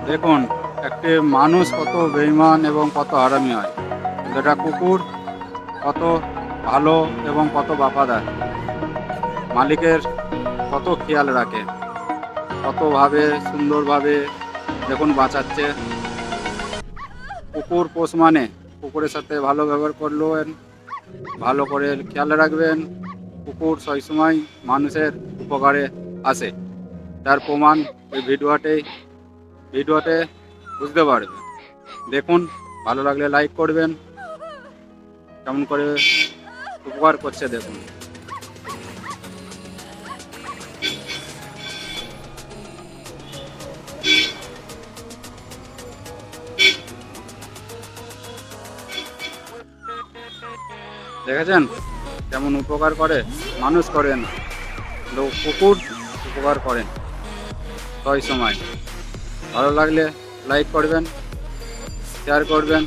দেখুন, একটি মানুষ কত বেঈমান এবং কত হারামি হয়, যেটা কুকুর কত ভালো এবং কত বাফাদার, মালিকের কত খেয়াল রাখে, কতভাবে সুন্দরভাবে দেখুন বাঁচাচ্ছে। কুকুর পোষ মানে কুকুরের সাথে ভালো ব্যবহার করলেন, ভালো করে খেয়াল রাখবেন। কুকুর সবসময় মানুষের উপকারে আসে, তার প্রমাণ এই ভিডিওতে বুঝতে পারবেন। দেখুন, ভালো লাগলে লাইক করবেন, কেমন করে উপকার করছে দেখুন। দেখেছেন কেমন উপকার করে? মানুষ করে না, কুকুর উপকার করেন সব সময়। ভালো লাগলে লাইক করবেন, শেয়ার করবেন।